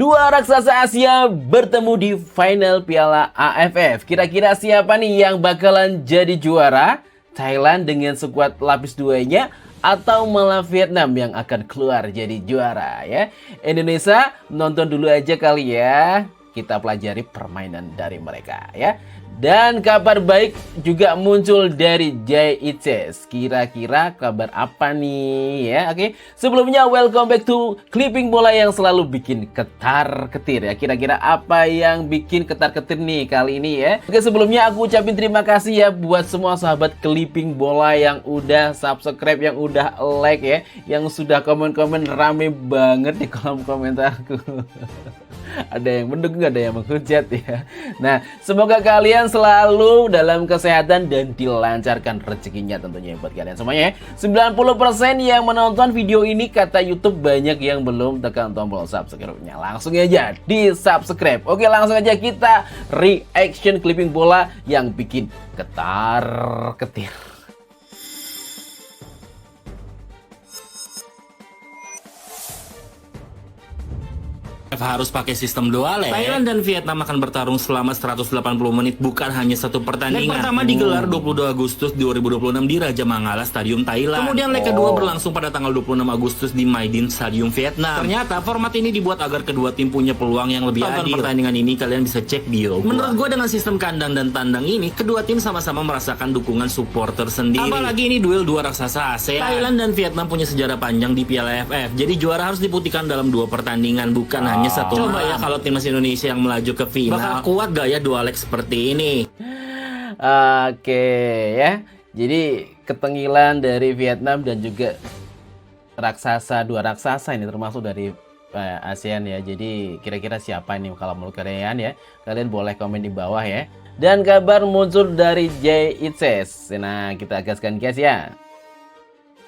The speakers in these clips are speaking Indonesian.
Dua raksasa Asia bertemu di final Piala AFF. Kira-kira siapa nih yang bakalan jadi juara? Thailand dengan skuad lapis duanya atau malah Vietnam yang akan keluar jadi juara ya? Indonesia nonton dulu aja kali ya. Kita pelajari permainan dari mereka ya. Dan kabar baik juga muncul dari Jay Itzes. Kira-kira kabar apa nih ya? Oke, sebelumnya welcome back to Clipping Bola yang selalu bikin ketar-ketir ya. Kira-kira apa yang bikin ketar-ketir nih kali ini ya? Oke, sebelumnya aku ucapin terima kasih ya buat semua sahabat Clipping Bola yang udah subscribe, yang udah like ya, yang sudah komen-komen rame banget di kolom komentarku. Ada yang mendukung, ada yang menghujat ya. Nah, semoga kalian selalu dalam kesehatan dan dilancarkan rezekinya tentunya buat kalian semuanya ya. 90% yang menonton video ini kata YouTube banyak yang belum tekan tombol subscribe-nya. Langsung aja di subscribe. Oke, langsung aja kita reaction clipping bola yang bikin ketar-ketir. Harus pakai sistem dual leg. Thailand dan Vietnam akan bertarung selama 180 menit, bukan hanya satu pertandingan. Leg pertama digelar 22 Agustus 2026 di Raja Mangala Stadium Thailand. Kemudian leg kedua berlangsung pada tanggal 26 Agustus di Mai Dinh Stadium Vietnam. Ternyata format ini dibuat agar kedua tim punya peluang yang lebih adil. Tonton pertandingan ini, kalian bisa cek di YouTube. Menurut gue dengan sistem kandang dan tandang ini, kedua tim sama-sama merasakan dukungan supporter sendiri. Apalagi ini duel dua raksasa ASEAN. Thailand dan Vietnam punya sejarah panjang di Piala AFF. Jadi juara harus dibuktikan dalam dua pertandingan, bukan hanya satu. Coba ya kalau timnas Indonesia yang melaju ke final, bakal kuat gak ya dua leg seperti ini? Oke ya. Jadi ketengilan dari Vietnam dan juga dua raksasa ini termasuk dari ASEAN ya. Jadi kira-kira siapa nih kalau menurut kalian ya? Kalian boleh komen di bawah ya. Dan kabar muncul dari Jay Itzes. Nah, kita gaskan guys ya.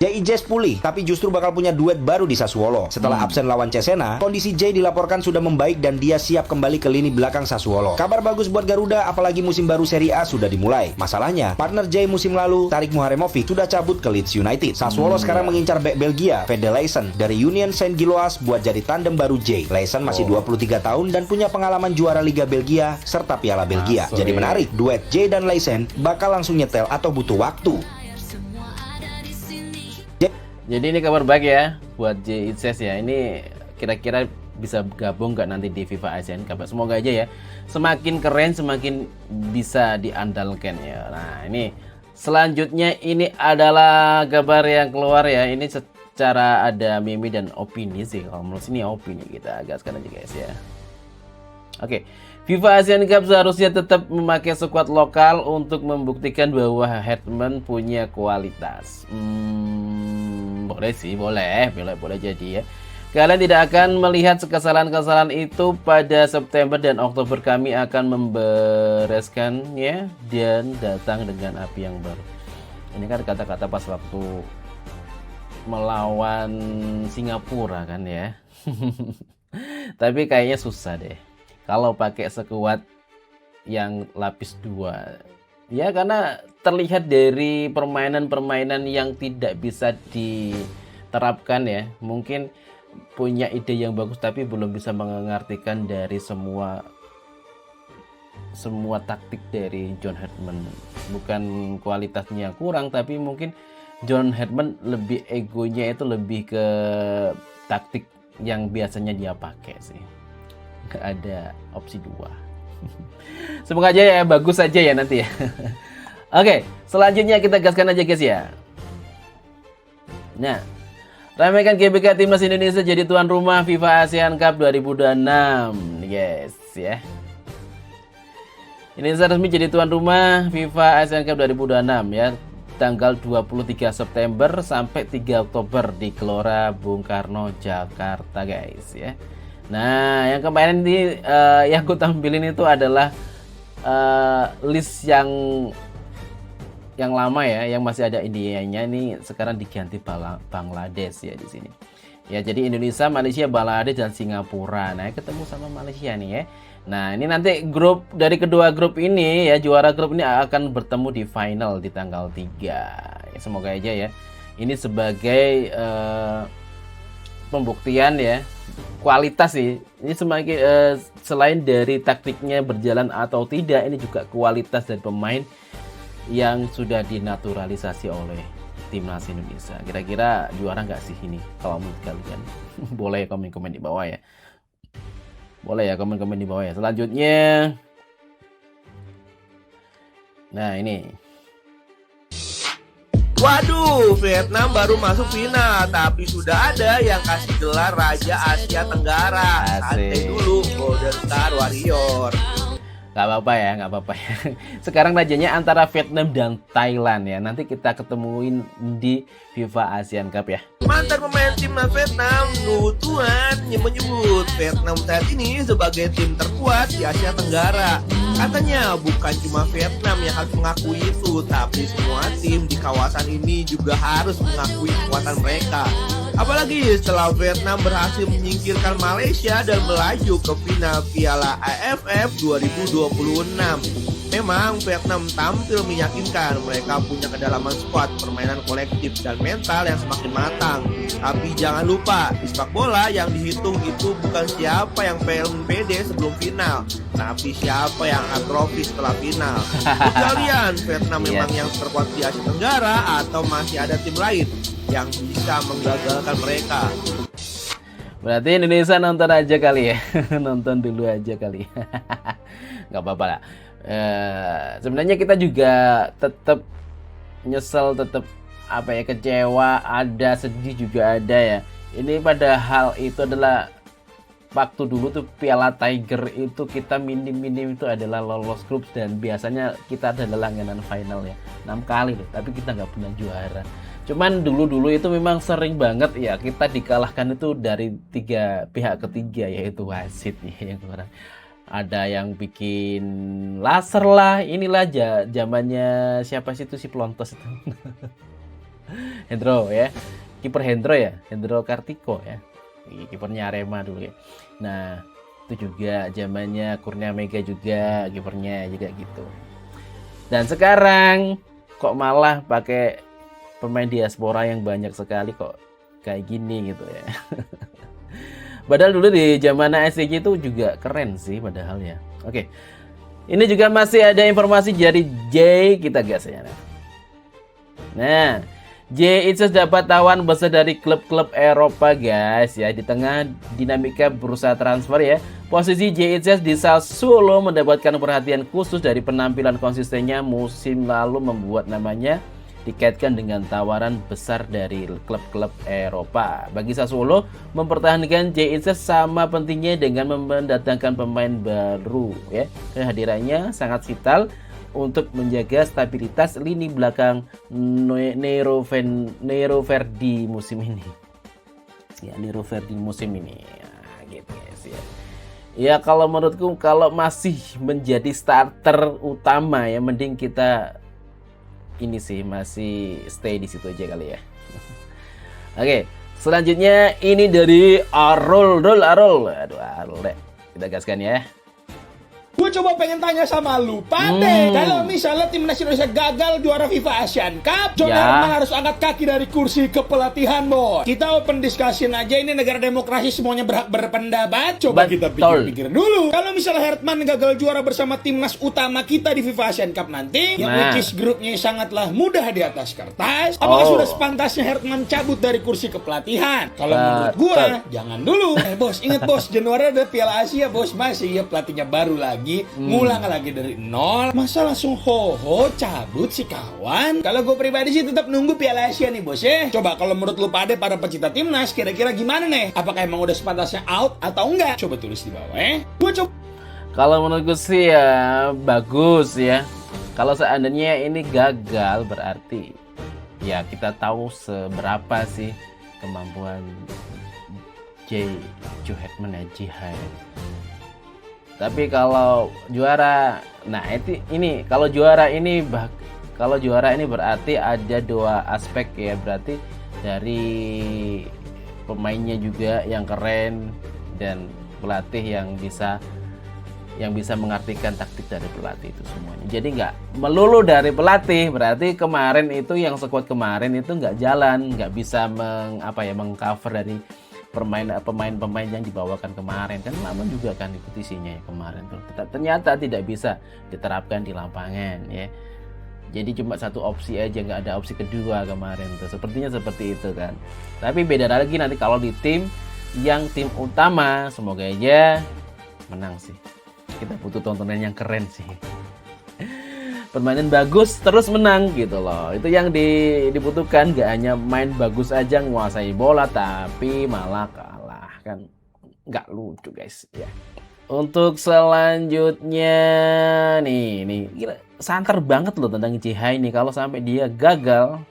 Jay Itzes pulih, tapi justru bakal punya duet baru di Sassuolo. Setelah absen lawan Cesena, kondisi Jay dilaporkan sudah membaik dan dia siap kembali ke lini belakang Sassuolo. Kabar bagus buat Garuda, apalagi musim baru Serie A sudah dimulai. Masalahnya, partner Jay musim lalu, Tarik Muharemovic, sudah cabut ke Leeds United. Sassuolo sekarang mengincar bek Belgia, Fede Leijsen, dari Union Saint-Gilloise buat jadi tandem baru Jay. Leijsen masih 23 tahun dan punya pengalaman juara Liga Belgia serta Piala Belgia. Jadi menarik, duet Jay dan Leijsen bakal langsung nyetel atau butuh waktu. Jadi ini kabar baik ya buat Jay Itzes ya. Ini kira-kira bisa gabung nggak nanti di FIFA Asian Cup. Semoga aja ya. Semakin keren, semakin bisa diandalkan ya. Nah ini selanjutnya ini adalah kabar yang keluar ya. Ini secara ada meme dan opini sih. Kalau menurut sini opini, kita gaskan aja guys ya. Oke, FIFA Asian Cup seharusnya tetap memakai skuad lokal untuk membuktikan bahwa Hetman punya kualitas. Boleh sih, boleh jadi ya. Kalian tidak akan melihat kesalahan-kesalahan itu pada September dan Oktober. Kami akan membereskannya dan datang dengan api yang baru. Ini kan kata-kata pas waktu melawan Singapura kan ya. Tapi kayaknya susah deh kalau pakai sekuat yang lapis 2 ya, karena terlihat dari permainan-permainan yang tidak bisa diterapkan ya. Mungkin punya ide yang bagus tapi belum bisa mengartikan dari semua taktik dari John Herdman. Bukan kualitasnya kurang, tapi mungkin John Herdman lebih egonya itu lebih ke taktik yang biasanya dia pakai sih. Gak ada opsi 2. Semoga aja ya bagus aja ya nanti ya. Oke, selanjutnya kita gaskan aja guys ya. Nah, ramaikan GBK Timnas Indonesia jadi tuan rumah FIFA ASEAN Cup 2026 guys ya. Indonesia resmi jadi tuan rumah FIFA ASEAN Cup 2026 ya. Tanggal 23 September sampai 3 Oktober di Gelora Bung Karno, Jakarta guys ya. Nah, yang kemarin yang aku tampilin itu adalah list yang lama ya, yang masih ada Indianya. Ini sekarang diganti Bangladesh ya di sini. Ya, jadi Indonesia, Malaysia, Bangladesh dan Singapura. Nah, ketemu sama Malaysia nih ya. Nah, ini nanti grup dari kedua grup ini ya, juara grup ini akan bertemu di final di tanggal 3. Ya, semoga aja ya. Ini sebagai pembuktian ya, kualitas sih. Ini semakin selain dari taktiknya berjalan atau tidak, ini juga kualitas dari pemain yang sudah dinaturalisasi oleh timnas Indonesia. Kira-kira juara nggak sih ini kalau menurut kalian? Boleh komen-komen di bawah ya. Boleh ya komen-komen di bawah ya. Selanjutnya, nah ini. Waduh, Vietnam baru masuk final, tapi sudah ada yang kasih gelar Raja Asia Tenggara. Santai dulu, Golden Star Warrior. Gak apa-apa ya, gak apa-apa ya. Sekarang rajanya antara Vietnam dan Thailand ya. Nanti kita ketemuin di FIFA Asian Cup ya. Mantan pemain timnas Vietnam, Nu Tuan, menyebut Vietnam saat ini sebagai tim terkuat di Asia Tenggara. Katanya bukan cuma Vietnam yang harus mengakui itu, tapi semua tim di kawasan ini juga harus mengakui kekuatan mereka. Apalagi setelah Vietnam berhasil menyingkirkan Malaysia dan melaju ke final Piala AFF 2026. Memang Vietnam tampil meyakinkan, mereka punya kedalaman skuad, permainan kolektif, dan mental yang semakin matang. Tapi jangan lupa, di sepak bola yang dihitung itu bukan siapa yang pede sebelum final, tapi siapa yang atrofi setelah final. Untuk kalian, Vietnam memang yang terkuat di Asia Tenggara atau masih ada tim lain yang bisa menggagalkan mereka? Berarti Indonesia nonton aja kali ya. Nonton dulu aja kali. Nggak apa-apa lah. Sebenarnya kita juga tetap nyesel, tetap apa ya, kecewa, ada sedih juga ada ya. Ini padahal itu adalah waktu dulu tuh Piala Tiger itu kita minim-minim itu adalah lolos grup, dan biasanya kita adalah langganan final ya 6 kali loh, tapi kita nggak pernah juara. Cuman dulu itu memang sering banget ya kita dikalahkan itu dari pihak ketiga, yaitu wasit ya, yang orang ada yang bikin laser lah, inilah zamannya siapa sih itu, si pelontos itu. Hendro ya, kiper Hendro ya, Hendro Kartiko ya, kipernya Arema dulu ya. Nah itu juga zamannya Kurnia Mega juga, kipernya juga gitu. Dan sekarang kok malah pakai pemain diaspora yang banyak sekali, kok kayak gini gitu ya. Padahal dulu di zaman ASG itu juga keren sih padahal ya. Oke. Ini juga masih ada informasi dari J, kita gas ya. Nah, J itu dapat tawaran besar dari klub-klub Eropa guys ya. Di tengah dinamika bursa transfer ya, posisi JHS di Sassuolo mendapatkan perhatian khusus dari penampilan konsistennya musim lalu, membuat namanya dikaitkan dengan tawaran besar dari klub-klub Eropa. Bagi Sassuolo, mempertahankan JHS sama pentingnya dengan mendatangkan pemain baru ya. Kehadirannya sangat vital untuk menjaga stabilitas lini belakang Nero Verdi musim ini. Ya, Nero Verdi musim ini. Ya, gitu guys ya. Ya kalau menurutku, kalau masih menjadi starter utama ya, mending kita ini sih masih stay di situ aja kali ya. Oke, selanjutnya ini dari Arul. Aduh, Arul deh. Kita gaskan ya. Gue coba pengen tanya sama lu, Pade, kalau misalnya timnas Indonesia gagal juara FIFA Asian Cup, John Herman harus angkat kaki dari kursi kepelatihan, bos. Kita open discussion aja, ini negara demokrasi, semuanya berhak berpendapat. Coba kita pikir-pikir dulu. Kalau misalnya Herman gagal juara bersama timnas utama kita di FIFA Asian Cup nanti, yang which is grupnya sangatlah mudah di atas kertas, apakah sudah sepantasnya Herman cabut dari kursi kepelatihan? Kalau menurut gue, jangan dulu. Bos, ingat bos, Januari ada Piala Asia, bos, masih ya pelatihnya baru lagi. Ngulang lagi dari nol, masa langsung cabut si kawan? Kalau gue pribadi sih tetap nunggu Piala Asia nih bos ya. Coba kalau menurut lu pada para pecinta timnas, kira-kira gimana nih? Apakah emang udah sepantasnya out atau enggak? Coba tulis di bawah ya. Gue coba. Kalau menurut gue sih ya bagus ya. Kalau seandainya ini gagal, berarti ya kita tahu seberapa sih kemampuan Joe Herman ya, Jihai. Tapi kalau juara, nah ini kalau juara ini berarti ada dua aspek ya, berarti dari pemainnya juga yang keren dan pelatih yang bisa mengartikan taktik dari pelatih itu semuanya. Jadi nggak melulu dari pelatih, berarti kemarin itu yang sekuat kemarin itu nggak jalan, nggak bisa mengcover dari pemain-pemain yang dibawakan kemarin kan lama juga kan kompetisinya ya kemarin tuh. Ternyata tidak bisa diterapkan di lapangan ya. Jadi cuma satu opsi aja, nggak ada opsi kedua kemarin tuh. Sepertinya seperti itu kan. Tapi beda lagi nanti kalau di tim utama, semoga aja menang sih. Kita butuh tontonan yang keren sih. Permainan bagus terus menang gitu loh. Itu yang dibutuhkan, gak hanya main bagus aja menguasai bola tapi malah kalah kan, nggak lucu guys ya. Untuk selanjutnya nih gila, santer banget loh tentang Chihai nih. Kalau sampai dia gagal,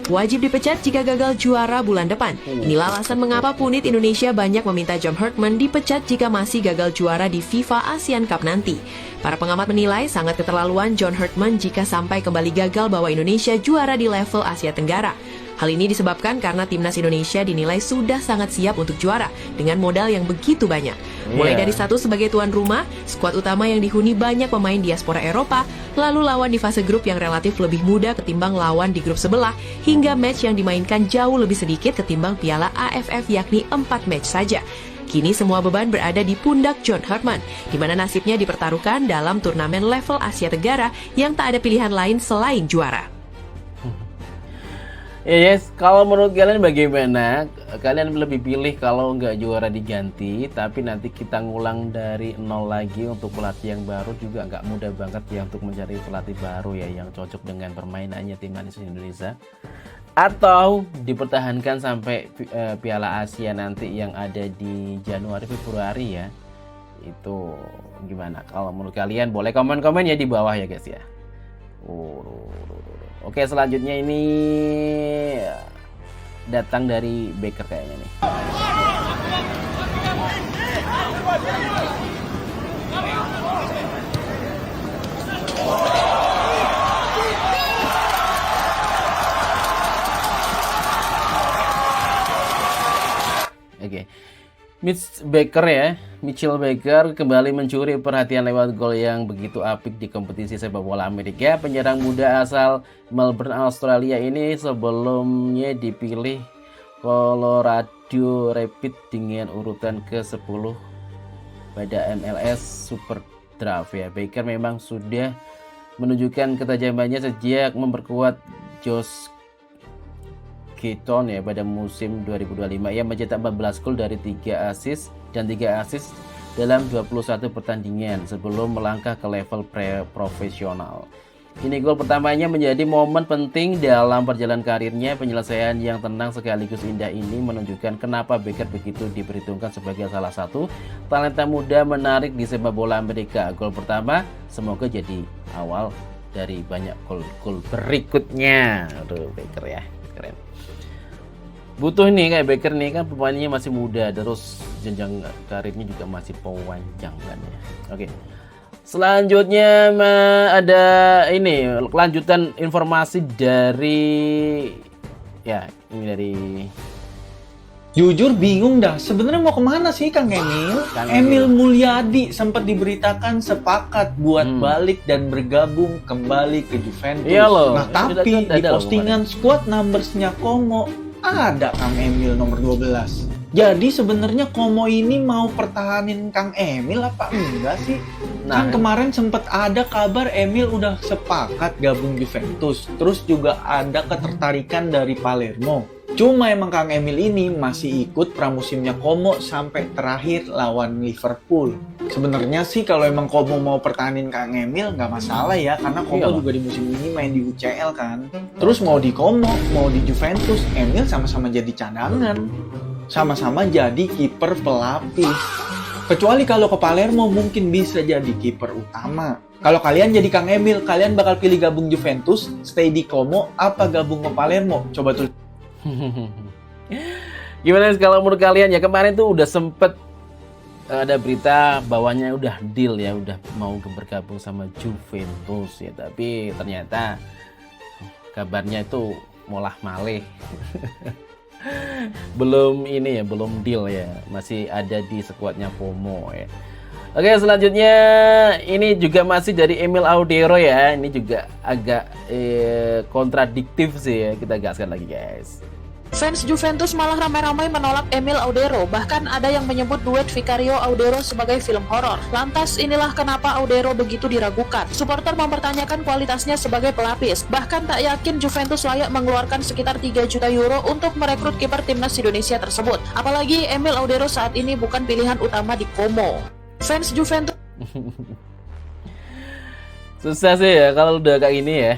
wajib dipecat jika gagal juara bulan depan. Inilah alasan mengapa punit Indonesia banyak meminta John Herdman dipecat jika masih gagal juara di FIFA ASEAN Cup nanti. Para pengamat menilai sangat keterlaluan John Herdman jika sampai kembali gagal bawa Indonesia juara di level Asia Tenggara. Hal ini disebabkan karena timnas Indonesia dinilai sudah sangat siap untuk juara dengan modal yang begitu banyak. Mulai dari status sebagai tuan rumah, skuad utama yang dihuni banyak pemain diaspora Eropa, lalu lawan di fase grup yang relatif lebih mudah ketimbang lawan di grup sebelah, hingga match yang dimainkan jauh lebih sedikit ketimbang Piala AFF yakni 4 match saja. Kini semua beban berada di pundak John Herdman, di mana nasibnya dipertaruhkan dalam turnamen level Asia Tenggara yang tak ada pilihan lain selain juara. Yes, kalau menurut kalian bagaimana? Kalian lebih pilih kalau nggak juara diganti, tapi nanti kita ngulang dari nol lagi untuk pelatih yang baru, juga nggak mudah banget ya untuk mencari pelatih baru ya yang cocok dengan permainannya timnas Indonesia. Atau dipertahankan sampai Piala Asia nanti yang ada di Januari Februari ya. Itu gimana? Kalau menurut kalian boleh komen-komen ya di bawah ya guys ya. Oke, selanjutnya ini datang dari Baker kayaknya nih. Oke. Mitchell Baker kembali mencuri perhatian lewat gol yang begitu apik di kompetisi sepak bola Amerika. Penyerang muda asal Melbourne, Australia ini sebelumnya dipilih Colorado Rapids dengan urutan ke-10 pada MLS Super Draft ya. Baker memang sudah menunjukkan ketajamannya sejak memperkuat Josh Keaton ya pada musim 2025. Ia mencetak 14 gol dari 3 assist dalam 21 pertandingan sebelum melangkah ke level profesional. Ini gol pertamanya menjadi momen penting dalam perjalanan karirnya. Penyelesaian yang tenang sekaligus indah ini menunjukkan kenapa Baker begitu diperhitungkan sebagai salah satu talenta muda menarik di sepak bola Amerika. Gol pertama semoga jadi awal dari banyak gol-gol berikutnya. Aduh, Baker ya, keren. Butuh nih kayak Baker nih kan pemainnya masih muda, terus jenjang karirnya juga masih panjang kan ya. Oke. Selanjutnya ada ini kelanjutan informasi dari Jujur bingung dah, sebenarnya mau kemana sih Kang Emil? Emil Mulyadi sempat diberitakan sepakat buat balik dan bergabung kembali ke Juventus. Iya loh. Nah tapi di postingan squad numbersnya Como ada Kang Emil nomor 12. Jadi sebenarnya Como ini mau pertahanin Kang Emil apa enggak sih? Kan kemarin sempat ada kabar Emil udah sepakat gabung Juventus. Terus juga ada ketertarikan dari Palermo. Cuma emang Kang Emil ini masih ikut pramusimnya Como sampai terakhir lawan Liverpool. Sebenarnya sih kalau emang Como mau pertahanin Kang Emil nggak masalah ya, karena Como juga di musim ini main di UCL kan. Terus mau di Como, mau di Juventus, Emil sama-sama jadi cadangan. Sama-sama jadi kiper pelapis. Kecuali kalau ke Palermo mungkin bisa jadi kiper utama. Kalau kalian jadi Kang Emil, kalian bakal pilih gabung Juventus, stay di Como, apa gabung ke Palermo? Coba tulis. Gimana kalau menurut kalian ya? Kemarin tuh udah sempet ada berita bahwanya udah deal ya, udah mau bergabung sama Juventus ya, tapi ternyata kabarnya itu molah malih. belum deal ya, masih ada di skuadnya Como ya. Oke, selanjutnya ini juga masih dari Emil Audero ya. Ini juga agak kontradiktif sih ya. Kita gaskan lagi guys. Fans Juventus malah ramai-ramai menolak Emil Audero, bahkan ada yang menyebut duet Vicario Audero sebagai film horor. Lantas inilah kenapa Audero begitu diragukan. Supporter mempertanyakan kualitasnya sebagai pelapis, bahkan tak yakin Juventus layak mengeluarkan sekitar 3 juta euro untuk merekrut kiper timnas Indonesia tersebut. Apalagi Emil Audero saat ini bukan pilihan utama di Como. Fans Juventus susah sih ya kalau udah kayak gini ya.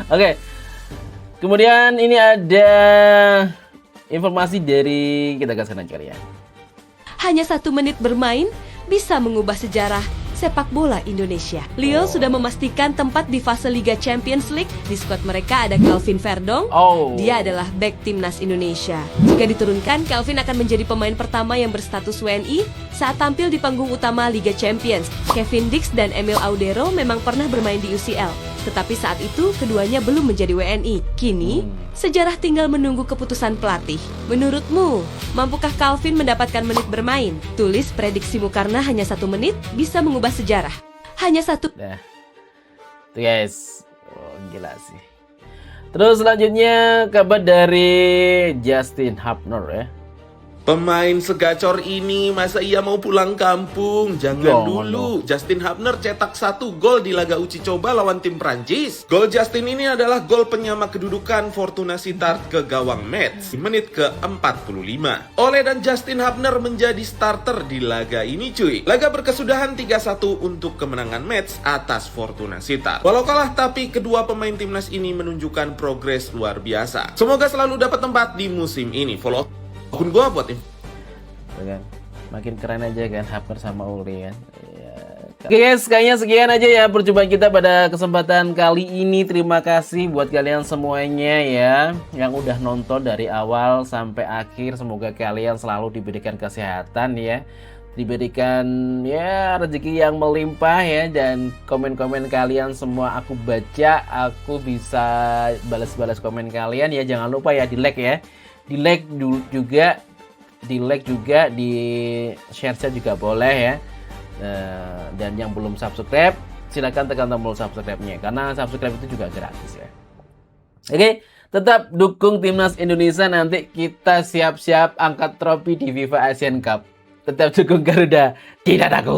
Oke. Kemudian ini ada informasi dari kita kasih aja ya. Hanya 1 menit bermain bisa mengubah sejarah sepak bola Indonesia. Lille sudah memastikan tempat di fase Liga Champions League. Di skuad mereka ada Calvin Verdong. Dia adalah bek timnas Indonesia. Jika diturunkan, Calvin akan menjadi pemain pertama yang berstatus WNI saat tampil di panggung utama Liga Champions. Kevin Dix dan Emil Audero memang pernah bermain di UCL. Tetapi saat itu keduanya belum menjadi WNI. Kini, sejarah tinggal menunggu keputusan pelatih. Menurutmu, mampukah Calvin mendapatkan menit bermain? Tulis prediksimu karena hanya 1 menit bisa mengubah sejarah. Hanya 1. Nah, tuh guys, gila sih. Terus selanjutnya kabar dari Justin Hubner ya. Pemain segacor ini masa ia mau pulang kampung? Jangan dulu. Justin Hubner cetak 1 gol di laga uji coba lawan tim Prancis. Gol Justin ini adalah gol penyama kedudukan Fortuna Sittard ke gawang Metz di menit ke-45. Ole dan Justin Hubner menjadi starter di laga ini cuy. Laga berkesudahan 3-1 untuk kemenangan Metz atas Fortuna Sittard. Walau kalah tapi kedua pemain timnas ini menunjukkan progres luar biasa. Semoga selalu dapat tempat di musim ini. Follow akun gua buat kan makin keren aja kan Hubner sama Uli kan ya. Oke guys, kayaknya sekian aja ya perjumpaan kita pada kesempatan kali ini. Terima kasih buat kalian semuanya ya yang udah nonton dari awal sampai akhir. Semoga kalian selalu diberikan kesehatan ya, diberikan ya rezeki yang melimpah ya, dan komen-komen kalian semua aku baca, aku bisa balas-balas komen kalian ya. Jangan lupa ya di like ya, di like juga, di share juga boleh ya. Dan yang belum subscribe silakan tekan tombol subscribe-nya karena subscribe itu juga gratis ya. Oke, tetap dukung timnas Indonesia, nanti kita siap-siap angkat trofi di FIFA Asian Cup. Tetap dukung Garuda, tidak takut.